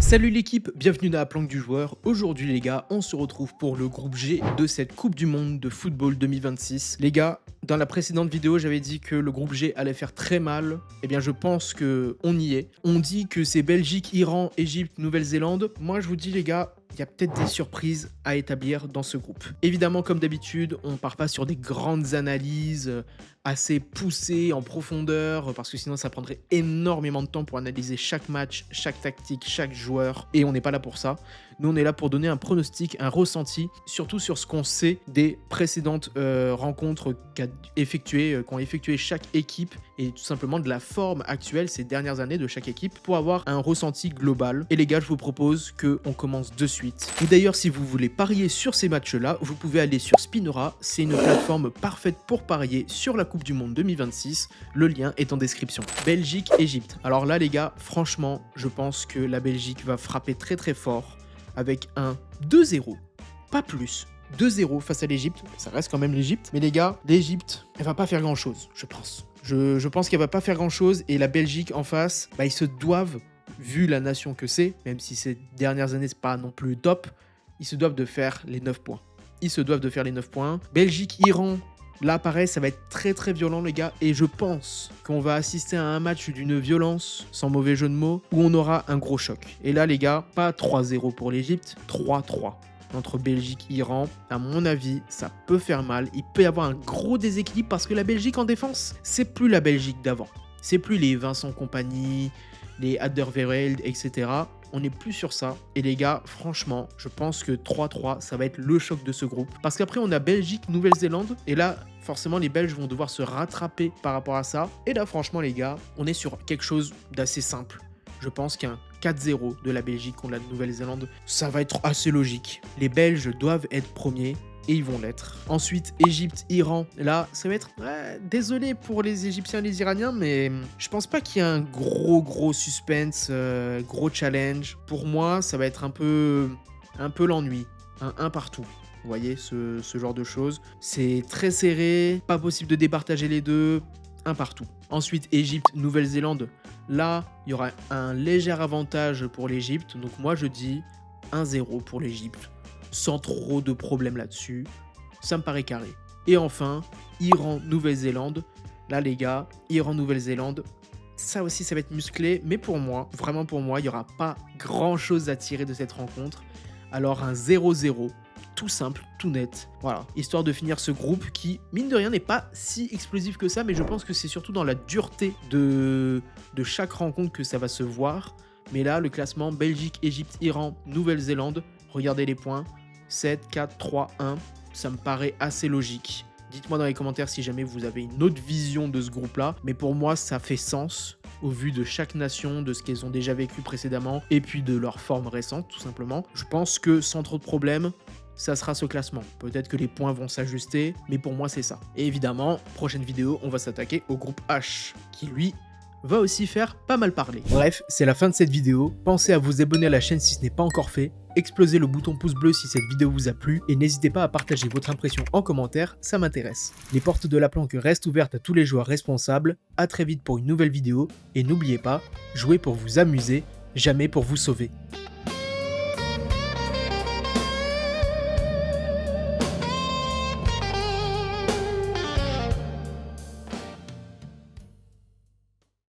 Salut l'équipe, bienvenue dans la planque du joueur. Aujourd'hui les gars, on se retrouve pour le groupe G de cette Coupe du Monde de football 2026. Les gars, dans la précédente vidéo, j'avais dit que le groupe G allait faire très mal. Eh bien, je pense que on y est. On dit que c'est Belgique, Iran, Égypte, Nouvelle-Zélande. Moi, je vous dis les gars, il y a peut-être des surprises à établir dans ce groupe. Évidemment, comme d'habitude, on part pas sur des grandes analyses assez poussées en profondeur, parce que sinon ça prendrait énormément de temps pour analyser chaque match, chaque tactique, chaque joueur, et on n'est pas là pour ça. Nous, on est là pour donner un pronostic, un ressenti, surtout sur ce qu'on sait des précédentes rencontres qu'ont effectué chaque équipe, et tout simplement de la forme actuelle ces dernières années de chaque équipe, pour avoir un ressenti global. Et les gars, je vous propose qu'on commence de suite. Et d'ailleurs, si vous voulez parier sur ces matchs-là, vous pouvez aller sur Spinora, c'est une plateforme parfaite pour parier sur la Coupe du Monde 2026, le lien est en description. Belgique, Égypte. Alors là les gars, franchement, je pense que la Belgique va frapper très très fort, avec un 2-0, pas plus. 2-0 face à l'Égypte, ça reste quand même l'Égypte, mais les gars, l'Égypte, elle va pas faire grand chose, je pense. Je pense qu'elle va pas faire grand chose, et la Belgique en face, ils se doivent, vu la nation que c'est, même si ces dernières années c'est pas non plus top, ils se doivent de faire les 9 points. Ils se doivent de faire les 9 points. Belgique, Iran, là pareil, ça va être très très violent les gars, et je pense qu'on va assister à un match d'une violence, sans mauvais jeu de mots, où on aura un gros choc. Et là les gars, pas 3-0 pour l'Égypte, 3-3. Entre Belgique et Iran, à mon avis, ça peut faire mal. Il peut y avoir un gros déséquilibre parce que la Belgique en défense, c'est plus la Belgique d'avant. C'est plus les Vincent Kompany, les Alderweireld, etc. On n'est plus sur ça. Et les gars, franchement, je pense que 3-3, ça va être le choc de ce groupe. Parce qu'après, on a Belgique, Nouvelle-Zélande. Et là, forcément, les Belges vont devoir se rattraper par rapport à ça. Et là, franchement, les gars, on est sur quelque chose d'assez simple. Je pense qu'un 4-0 de la Belgique contre la Nouvelle-Zélande, ça va être assez logique. Les Belges doivent être premiers. Et ils vont l'être. Ensuite, Égypte, Iran. Là, ça va être... désolé pour les Égyptiens et les Iraniens, mais je pense pas qu'il y ait un gros suspense, gros challenge. Pour moi, ça va être un peu l'ennui. Un partout. Vous voyez, ce genre de choses. C'est très serré, pas possible de départager les deux. Un partout. Ensuite, Égypte, Nouvelle-Zélande. Là, il y aura un léger avantage pour l'Égypte. Donc moi, je dis 1-0 pour l'Égypte. Sans trop de problèmes là-dessus, ça me paraît carré. Et enfin, Iran-Nouvelle-Zélande. Là les gars, Iran-Nouvelle-Zélande, ça aussi ça va être musclé, mais pour moi, vraiment pour moi, il n'y aura pas grand-chose à tirer de cette rencontre. Alors un 0-0, tout simple, tout net, voilà. Histoire de finir ce groupe qui, mine de rien, n'est pas si explosif que ça, mais je pense que c'est surtout dans la dureté de chaque rencontre que ça va se voir. Mais là, le classement, Belgique, Égypte, Iran, Nouvelle-Zélande, regardez les points. 7, 4, 3, 1, ça me paraît assez logique. Dites-moi dans les commentaires si jamais vous avez une autre vision de ce groupe-là. Mais pour moi, ça fait sens au vu de chaque nation, de ce qu'elles ont déjà vécu précédemment et puis de leur forme récente, tout simplement. Je pense que sans trop de problèmes, ça sera ce classement. Peut-être que les points vont s'ajuster, mais pour moi, c'est ça. Et évidemment, prochaine vidéo, on va s'attaquer au groupe H, qui lui va aussi faire pas mal parler. Bref, c'est la fin de cette vidéo. Pensez à vous abonner à la chaîne si ce n'est pas encore fait. Explosez le bouton pouce bleu si cette vidéo vous a plu et n'hésitez pas à partager votre impression en commentaire, ça m'intéresse. Les portes de la planque restent ouvertes à tous les joueurs responsables. À très vite pour une nouvelle vidéo et n'oubliez pas, jouez pour vous amuser, jamais pour vous sauver.